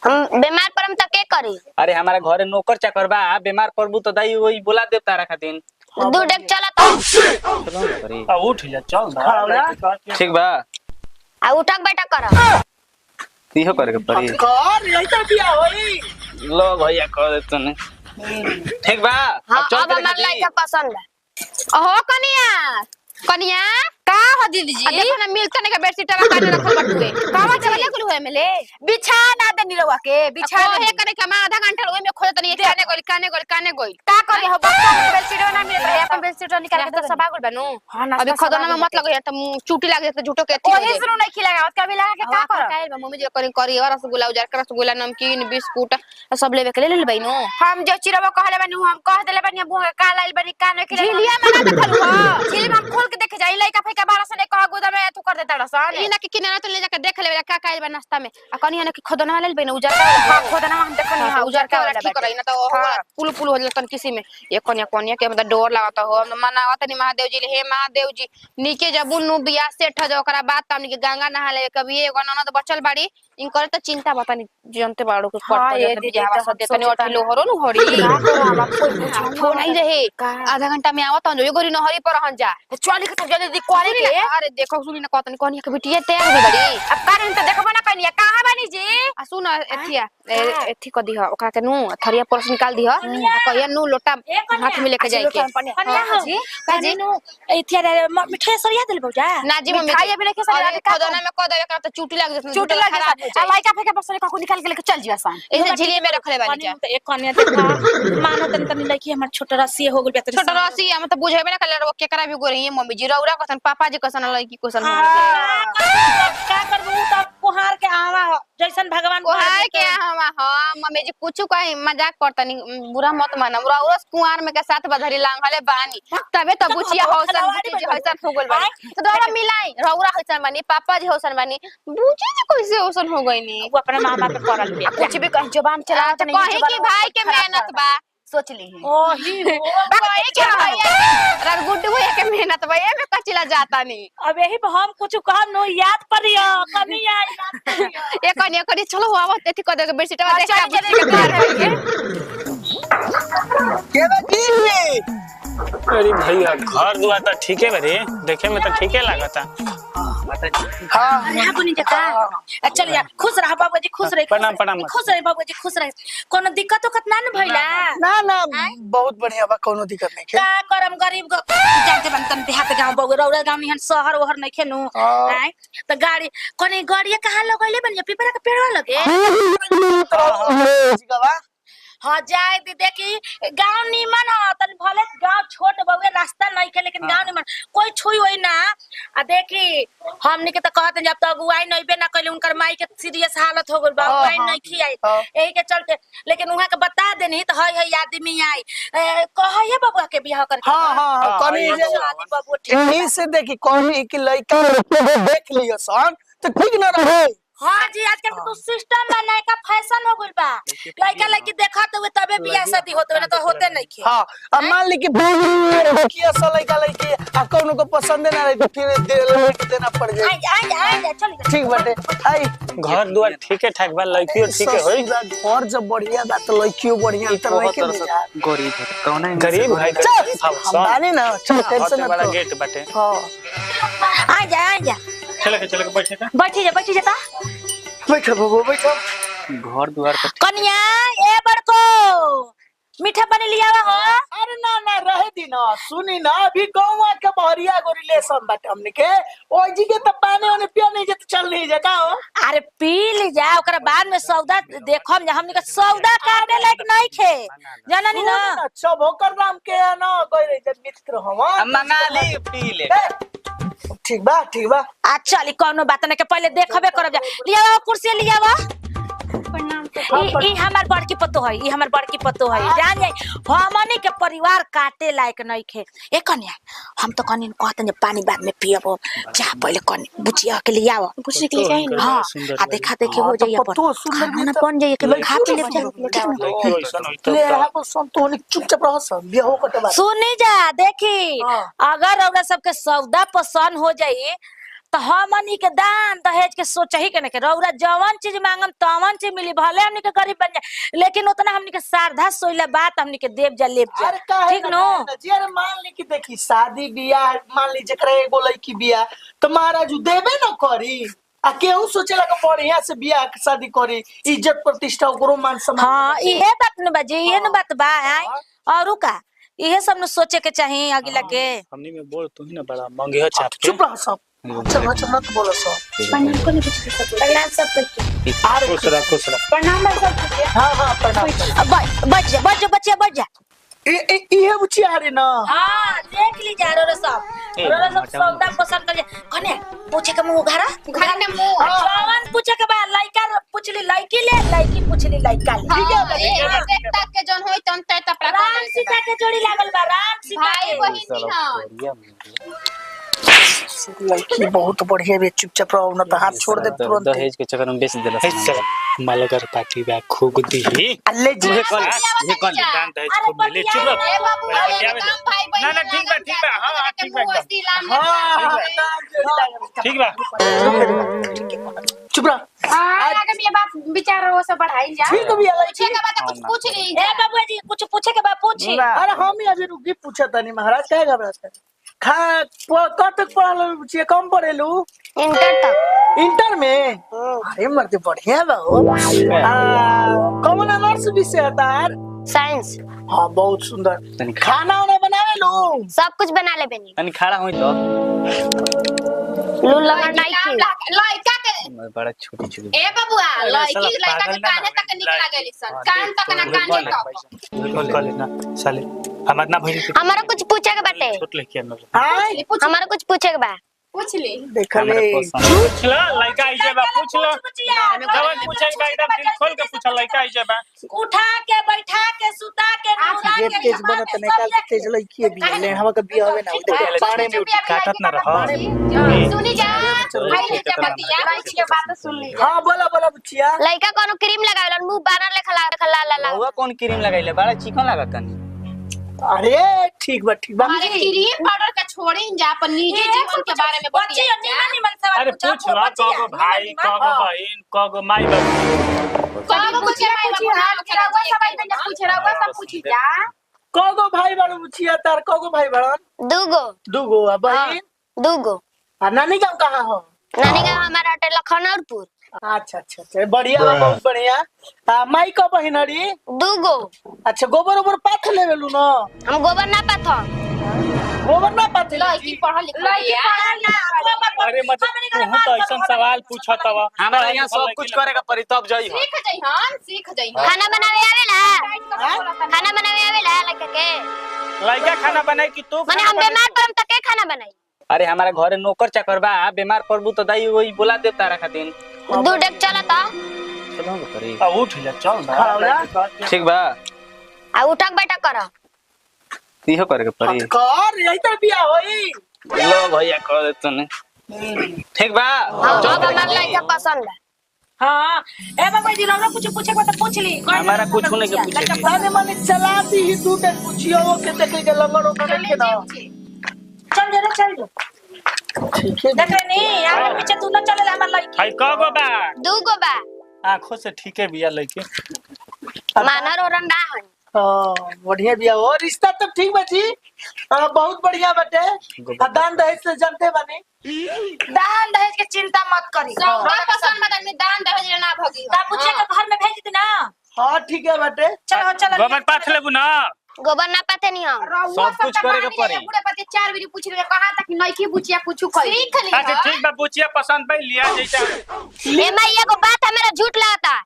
हम बीमार परम त के करी। अरे हमारा घरे नौकर चाकर बा, बीमार पड़बू तो दाई वही बुला देव तारा खातिर। दू डेक चला तो चलो ना करी। उठ जा चल ना। ठीक बा। आ उठक बैठक कर। इहो करे के पड़ी। कर यही तो बिया होई। लो भैया कर दे तने। ठीक बा। हां चल अब के हमार देखी। लइका पसंद है। ओहो कनिया कनिया का हो दीदी जी? देखो ना मिलता नहीं का बेडशीट का काने रखल बटुए कावा चले कुल होए मिले बिछा ना दे निरवा के बिछा ओ दे हे करे के मैं आधा घंटा ओइ में खोजत नहीं काने गोल का करे हो बच्चा के बेडशीट ना मिले रहे अपन बेडशीट निकाल के तो सब आगुल बनू। हां ना अभी खदना में मत लगे त चूटी लागे त झूठो के ओही सुनो नहीं खिलागा कभी लगा के का कर कायल मम्मी जो करी और रसगुल्ला उजार कर रसगुल्ला नमकीन बिस्कुट सब लेवे के ले बहिनो। हम जो चिरवा कहले बनी हम कह देले बनी भूख का लाइल बनी कान के झिलिया में ना देखलु हो झिली में खोल के देखे जाई लइका फेका बारह से कह गोदा में तू कर देता रसन ई ना कि किनारा तो ले जाके देख लेवे का कायल बा नाश्ता में आ कनिया ने कि खदना वाले बहिनो उजार हां खोदना हम देखनी हां उजार के वाला ठीक रही ना तो हो पुल पुल हो जतन किसी में ये कनिया के मतलब डर लागत हो मनावत नहीं महादेव जी हे महादेव जी नीचे जबुन नु बियाह सेठ जो ओकरा बात हमनी के गंगा नहा ले कभी एगो ननद बचल बाड़ी इनकर त चिंता बता नहीं जनते बाड़ो के हाँ, ये पट दीदी, हवा तो सब हम देतने सोचता अठलो हरो नु हड़ी फोन नहीं रहे आधा घंटा में आवत जो गोरी नहरी पर हन जा चली के तब जल्दी क्वारी के अरे देखो सुनी ना कहतनी कनिया के बिटिया तैयार हो बड़ी अब कारण तो देखबो ना कनिया कहां बानी जी आ सुन एथिया एथी क दिह ओकरा के नु थरिया परस निकाल दिह कहिया नु लोटा हाथ में लेके जाई के कनिया हो जी काजी नु एथिया मिठाई सरिया दिल बौजा ना जी मम्मी मिठाई अभी लेके सरिया के खदना में क देवे का त चूटी लाग जत चोट लग जा लाइका फेंके बसरे का निकाल के लेके चल जी आसान एसे झिलिए में रखले बानी जा एक कन्या देखा मानो तन तन लड़की हमर छोटा रसी हो गेल बेतरी छोटा रसी हम त बुझेबे ना कले रो केकरा भी गोरी है मम्मी जी रौरा कसन पापा जी कसन लई की कसन हो का करबू त कोहार के आवा जैसन भगवान कोहार के हम हां मम्मी जी कुछ कहीं मजाक करतनी बुरा मत माना रौरस कुआर में के साथ बधरी लांघले बानी तबे त बुचिया हौसन जी हौसन हो गेल बानी तो दोरा मिलाई रौरा हौसन बानी पापा जी हौसन बानी बुची जी कैसे हौसन हो गईनी वो अपने मां बाप पे पड़ल बिया कुछ भी कहीं जुबान चला त नहीं कहीं की भाई के मेहनत बा सोच ली ओही कहीं के भैया रगुड्डू भैया के मेहनत बा ए में कचिला जाता नहीं अब यही पे हम कुछ कहम नो याद परियो कमी आई याद परियो एक कनी चलो आवत एथी क दे के बेडशीट वा देख के घर है के बेटी अरे भैया घर दुआ तो ठीक है बरे देखे में तो ठीक है लागता। हां यहां बनी जका चल यार खुश रह बाबू जी खुश रह प्रणाम प्रणाम खुश रह बाबू जी खुश रह कोनो दिक्कत तो कतना न भइला ना ना बहुत बढ़िया बा कोनो दिक्कत नहीं का करम गरीब जानते बन तन देहात गांव बगु रौरा गांव निहन शहर ओहर नहीं खेनु आय त गाड़ी कोनी गाड़ी कहां लगैले बन पीपरा के पेड़वा लगे हां जाए दी देखी गांव नीमन ह तन भले गांव छोट बउए रास्ता नहीं के लेकिन गांव नीमन कोई छुई होई ना आ देखी हमनी के त कहत जब तक अगुवाई नहीं बे ना कइले उनकर माई के सीरियस हालत हो गेल बा अगुवाई नहीं खियाई एही के चलते लेकिन उहा के बता देनी त हई आदमी आई कहइए बबुआ के बियाह करके हां हां कनी बबुआ ठीक यही से देखी कौन की लड़का देख लियो सन तो ठीक ना रहे। हां जी आजकल के तो सिस्टम में नया का फैशन हो गइल बा लड़का लड़की देखत हुए तबे बियाह शादी होते ना तो होते नहीं खे हां अब मान ली कि किया सा लड़का लड़की आ कोनो को पसंद ना रही फिर देना पड़ जाए आ चल ठीक बाटे आई घर दुआर ठीक है ठाक बा लड़कियो ठीक है होई घर जब बढ़िया बा तो लड़कियो बढ़िया अंतर नहीं के गरीब कौन है गरीब भाई बानी ना चल टेंशन मत बड़ा गेट बाटे हां आ जा चल के बैठे का बैठी जा बैठो बाबू बैठो घर द्वार पर कन्या ए बड़को मीठा पानी लिया हो अरे ना ना रहे दी ना सुनी ना अभी गौवा के बहरिया गो रिलेशन बाटे हमने के ओई जी के त पानी ओने पिया नहीं जे त चल नहीं जे का हो अरे पी ली जा ओकरा बाद में सौदा देखम जा हमनी के सौदा करने लायक नहीं खे जाननी ना अच्छा भोकर नाम के ना कोई रही जब मित्र हम मंगा ली पी ले ठीक बा अच्छा ली कोनो बात ना के पहले देखबे करब जा लिया कुर्सी लिया ई हमार बड़की पतो है ई हमार बड़की पतो है जान जाई हमनी के परिवार काटे लायक नहीं खे ए कन्या हम तो कनी कहत जे पानी बाद में पियबो जा पहले कनी बुचिया के लिए आओ बुची के लिए जाई ना हां आ देखा देखी हो जाई अपन खाना बन जाई के खा पी ले ले आप संतोनी चुपचाप रह सब बियाह कटवा सुनी जा देखी अगर हमरा सबके सौदा पसंद हो जाई तो हमनी के दान दहेज के सोच ही के न के रौरा जवन चीज मांगम तवन चीज मिली भले हमनी के गरीब बन जाए लेकिन उतना हमनी के श्रद्धा सोइला बात हमनी के देव जा लेब जा अरे काहे ठीक ना नो माने ना जी, अरे मान ली कि देखी शादी बियाह मान ली जकरा एगो लड़की बियाह तो महाराज उ देबे न करी आ केहू सोचेला कि बढ़िया से बियाह शादी करी इज्जत प्रतिष्ठा ओकरो मान सम्मान हाँ इहे बात न बाजी इहे न बात बा है और का इहे सब न सोचे के चाहिए अगला के हमनी में बोल तू ही ना बड़ा मंगे हो छाप के चुप रह सब चल चल मत बोलो सब प्रणाम सब खुश रह प्रणाम सब हां हां प्रणाम बच जा बच्चे बच जा इहे बुचिया रे ना हाँ देख ली जा रो सब सौदा पसंद कर कने पूछे के मुंह घरा घर में मुंह जवान पूछे के बा लइका पूछली लइकी ले लइकी पूछली लइका ले ठीक है देखता के जन होई तन तय तपरा राम सीता के जोड़ी लागल बा राम सीता भाई के बहिन हन लड़की बहुत बढ़िया बे चुपचाप रहो ना तो हाथ छोड़ दे तुरंत दहेज के चक्कर में बेच देला मालगर पार्टी बा खूब दी अल्ले जी ये कल दान दहेज खूब मिले चुप रह ए बाबू भाई बहिन ना ठीक बा हां ठीक बा हां ठीक बा चुप रह हां आगे भी ये बात विचार वो सब बढ़ाई जा ठीक भी है पूछे के बाद कुछ पूछ ली ए बाबू जी कुछ पूछे के बा पूछी अरे हम ही अभी रुकी पूछा तनी महाराज काहे घबरा खा कब तक पढ़ल बुचिया कम पढ़ेलू इंटर तक इंटर में अरे मर्द बढ़िया बा हो कौन ऑनर्स विषय है तार साइंस हाँ बहुत सुंदर खाना वाना बनावे लो सब कुछ बना ले बनी तनी खड़ा होई तो लूला बनाई की लइका के बड़ा छोटी ए बबुआ लइका के काने तक निकला गेली सन कान तक ना काने तक कॉल कर लेना साले हमार ना भइल हमारा कुछ पूछे के बाटे छोट लेके न हां हमारा कुछ पूछे के बा पूछ ली देखले पूछ ला लइका आइजे बा पूछ ला जवन पूछे बा एकदम दिल खोल के पूछ लइका आइजे बा उठा के बैठा के सुता के नुरा ये के तेज बनत नहीं काल तेज लड़की है भी ले हम कभी आवे ना उधर पानी में काटत ना रह सुनी जा भाई ले जा बतिया लड़की के बात सुन ली हां बोला बोला बुचिया लड़का कोनो क्रीम लगावेलन मुंह बानर लेखा ला हुआ कौन क्रीम लगाइले बड़ा चिकन लागत तनी अरे ठीक बा अरे क्रीम पाउडर का छोड़ी जा अपन निजी जीवन के बारे में बच्ची बतिया निमन निमन सवाल अरे पूछ ला कगो भाई कगो बहन कगो माई बाबू कब पूछे भाई रउआ सवाल में पूछ रउआ सब पूछी जा कगो भाई बड़ो बुचिया तार कगो भाई बड़न दूगो आ बहन दूगो आ नानी गांव कहां हो नानी का हमारा होटल लखनऊपुर अच्छा अच्छा अच्छा बढ़िया बा, बहुत बढ़िया माई का बहिनरी दूगो अच्छा गोबर ओबर पाथ लेवेलू ना हम गोबर ना पाथो गोबर ना पाथ लड़की पढ़ल लिखल अरे मत तू तो ऐसा सवाल पूछत हवा हमरा यहां सब कुछ करे का पड़ी तब जाई सीख जई हन खाना बनावे आवेला लड़का के लइका खाना बनाई कि तू माने हम बीमार परम तक के खाना बनाई अरे हमारे घरे नौकर चाकर बा बीमार पड़बू तो दाई वही बुला दे तारा खातिर दू डेक चलता चलो करी आ उठ जा चल ना ठीक बा आ उठक बैठक कर इहो करे के पड़ी कर यही तर बिया होई लो भैया कर दे तने ठीक बा अब हमार लड़का पसंद है हां ए बाबू जी रउरा कुछ पूछे को तो पूछ ली हमारा कुछ होने के पूछे के ताने माने चला दी ही दू डेक बुचिया वो के देखे के लंगड़ो करे के ना चल जा चल जा ठीक है देख नहीं आगे पीछे तू ना चले हमर लड़की हाय कगो बा दूगो बा आंखों से ठीक है बिया लइके मानर और रंडा है बढ़िया बिया हो रिश्ता तो ठीक बाजी बहुत बढ़िया बटे दान दहेज से जानते बानी दान दहेज के चिंता मत करी सबका पसंद मत में दान दहेज ना भगी ता पूछे के घर में भेज दी ना हाँ ठीक है बटे चलो चलो गोबर पाथ लेबू ना गोबर ना पाते नहीं हम सब कुछ करे के पड़ी पूरे पति चार बारी पूछ ले कहा तक नइकी बुचिया कुछ कही सीख ली अच्छा ठीक बा बुचिया पसंद भाई लिया जैसा ए माईया को बात हमारा झूठ लगता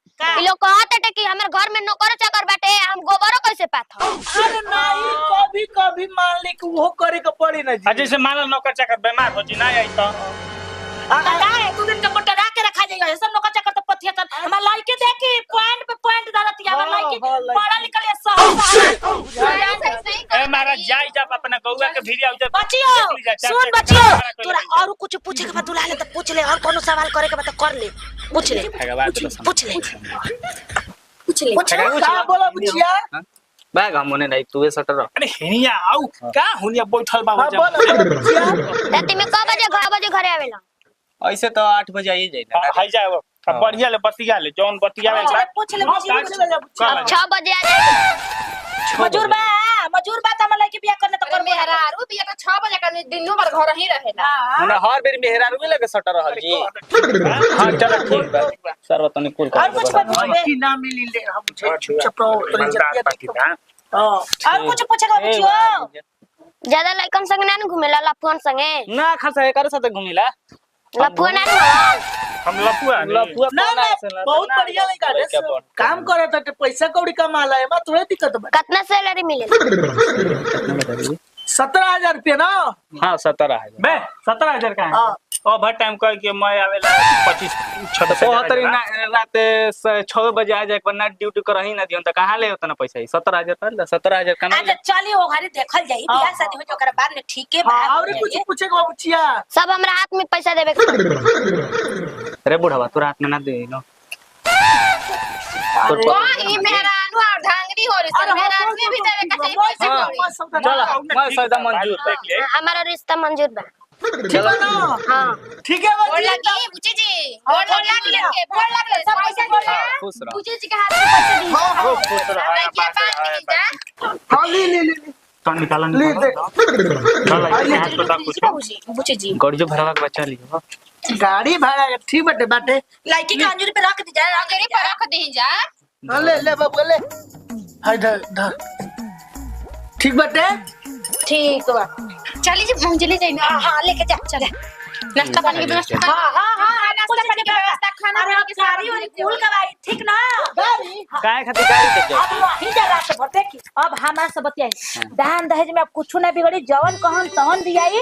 ई लोग कहत है कि हमारे घर में नौकर चाकर बाटे हम गोबरो कैसे पाथो अरे नहीं कभी कभी मान ले कि वो करे के पड़ी ना जी जैसे मान लो नौकर चाकर बीमार हो जी ना आई तो काहे तू दिन के मोटा राख के रखा जाएगा सब लोग चक्कर तो पथिया तन हमर लड़की देखी पॉइंट पे पॉइंट डालती है हमर लड़की पढ़ा लिखल है ए मारा जाई जा अपना गौवा के भिरिया उधर बचियो सुन बचियो तोरा और कुछ पूछे के बाद दुला ले तो पूछ ले और कोनो सवाल करे के बाद तो कर ले पूछ ले पूछ ले का बोला बुचिया बैग हम होने नहीं तू सटर रह अरे हेनिया आउ का हुनिया बैठल बा हाँ बोला बुचिया रात में क बजे घरे आवेला ऐसे तो 8 बजे आइए जाइए हाय जाओ अब बढ़िया ले बतिया ले जौन बतिया में चल पूछ ले बुची 6 बजे आ जाए मजूर बा त हमरा लइके बियाह करना त अगर मेहरारू बिया तो 6 बजे का दिनों भर घर ही रहेला मने हर बेर मेहरारू में लगे सटर रहल जी हां चलो ठीक बा सर्वतनी कुल और कुछ पूछबे की ना मिली ले हम चुप रहो तोरी जतिया देखो हां और कुछ पूछेगा बुचियो ज्यादा लइकन संग ना घुमेला लफुअन संगे ना खासा एकर साथे घुमिला लफुअन ना हम लपुआ लपुआ ना बहुत बढ़िया लइका रे काम करत है पैसा कौड़ी कमाला है बा थोड़े दिक्कत बा कितना सैलरी मिले 17,000 रुपया ना हां 17,000 बे 17,000 का है ओवर टाइम कह के मैं आवेला 25 76 रात 6 बजे आ जाए पर नाइट ड्यूटी करही ना दियन त कहां ले होता ना पैसा 17,000 कर 17,000 का अच्छा चली ओ घरे देखल जाई बियाह शादी हो ओकरा बाद में ठीके बा और कुछ पूछेगा बुचिया सब हमरा हाथ में पैसा देवे के रे बुढ़वा तोरा हाथ में ना दे नो कौन ई मेहरारू और धांगरी हो रे सब मेहरारू में भी देवे का चाहिए पैसे कौड़ी चलो मैं सौदा मंजूर देख ले हमारा रिश्ता मंजूर बा ठीक है ना हां ठीक है बोल लगी बुची जी बोल लग सब पैसे बोल खुश रहो बुची जी के हाथ में पैसे दी खूब खुश रहो लड़की बात मिली जा हां ले तो निकाला ले देख चल हाथ पे कुछ बुची जी गड़ियो भरवा के बच्चा लियो गाड़ी भाड़ा ठीक बाटे लड़की के अंजूरी पे रख दी जा अंगरी पर रख दी जा ले बाबू ले हाय धर ठीक बाटे ठीक बा चली जी मंजली जाई में हां लेके जा चल नाश्ता पानी की व्यवस्था हां नाश्ता पानी की व्यवस्था खाना पीना की सारी और कुल करवाई ठीक ना गाड़ी काहे खातिर गाड़ी दे अब वही जगह से बते की अब हमार से बतियाई दान दहेज में अब कुछ ना बिगड़ी जवन कहन तहन दियाई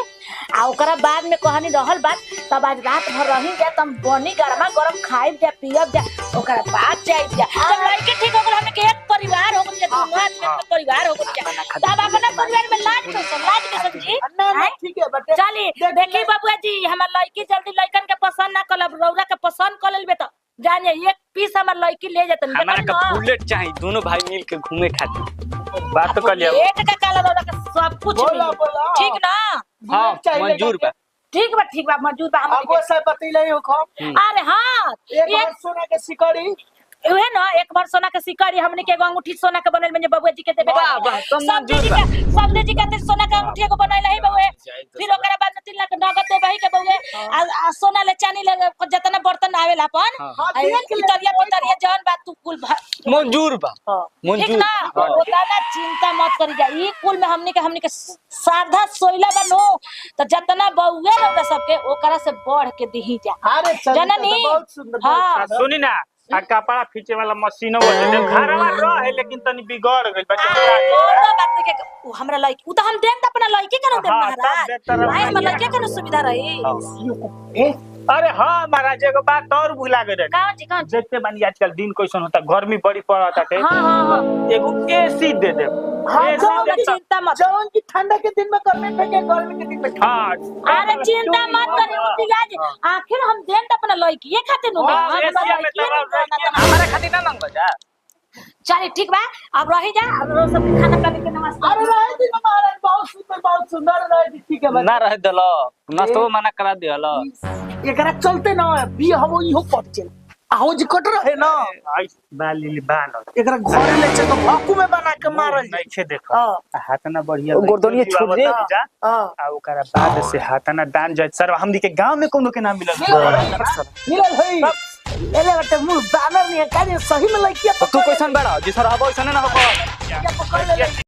आ ओकरा बाद में कहनी रहल बात तब आज रात भर रही जा तम बनी गरमा गरम खाइब जा पियब जा ओकरा बाद जाई जा जब लड़के ठीक हो गल हमने के एक परिवार हो गल जा दुआ आदमी के परिवार हो गल जा तब अपना परिवार में लाज के समझी ना ठीक है बाटे चली देखी बाबूआ जी हमार लड़की जल्दी लड़कन के पसंद ना कलब रौरा के पसंद कर लेबे त जाने एक पीस हमार लड़की ले जतन हमारा का बुलेट चाहिए दोनों भाई मिल के घूमे खातिर बात तो कर लिया एक का काला रौरा के सब कुछ बोला मिली। बोला ठीक ना हां मंजूर बा ठीक बा मंजूर बा हम आगो से बतैले हो खो अरे हां एक बार सोना के सिकड़ी उहे ना एक बार सोना के सिकड़ी हमने के एगो अंगूठी सोना के बनल में बबुआ जी के देबे वाह, वाह, तो मंजूर बा। सब जी के सोना के अंगूठी एगो बनल है बबुआ फिर ओकरा बाद में 3 लाख नगद देबे के बबुआ आ सोना ले चांदी ले जतना बर्तन आवेला अपन आ पितरिया पितरिया जौन बात तू कुल मंजूर बा ठीक मंजूर ना ओतना चिंता मत करी जा ई कुल में हमने के साधा सोइला बनो त जतना बउए लोग सबके ओकरा से बढ़ के दिही जा अरे जननी बहुत सुंदर हां सुनी ना आ कपड़ा खींचे वाला मशीन हो गए घरवा रहे लेकिन तनी बिगड़ गइल बच्चा कोनो बात के उ हमरा लइकी उ त हम देन त अपना लइकी के न देन हाँ, तब महाराज देख तर भाई हमर लइकी के न सुविधा रही अरे हाँ महाराज एगो बात और भुला गए कौन जी देखते बानी आजकल दिन कैसन होता गर्मी बड़ी पड़ता है हां एगो एसी दे दे चिंता मत जवन की ठंडा के दिन में करने फेंके गर्मी के दिन में हाँ अरे चिंता मत करी उ पियाज आखिर हम देन त अपना लइकी ये खातिर न हाँ, एशिया में तो हमारा खातिर ना मांगबा जा चल ठीक बा अब रही जा अब रोज सब खाना पानी के नमस्कार अरे रहे दिन महाराज बहुत सुंदर रहे दिन ठीक है ना रह देलो नास्तो मना करा दियलो एकरा चलते ना बी हम इहो पट चल आहो जी कट रहे ना बाली बाल एकरा घर ले चल तो भाकू में बना के मारल नहीं छे देखो हां हाथ ना बढ़िया गोरदनिया छोड़ दे हां आ ओकरा बाद से हाथ ना दान जाय सर हमनी के गांव में कोनो के नाम मिलल मिलल है एले बटे मुंह बानर नहीं है काजे सही में लइकिया तू कैसन बड़ा जी सर अब ऐसा ना हो पकड़ ले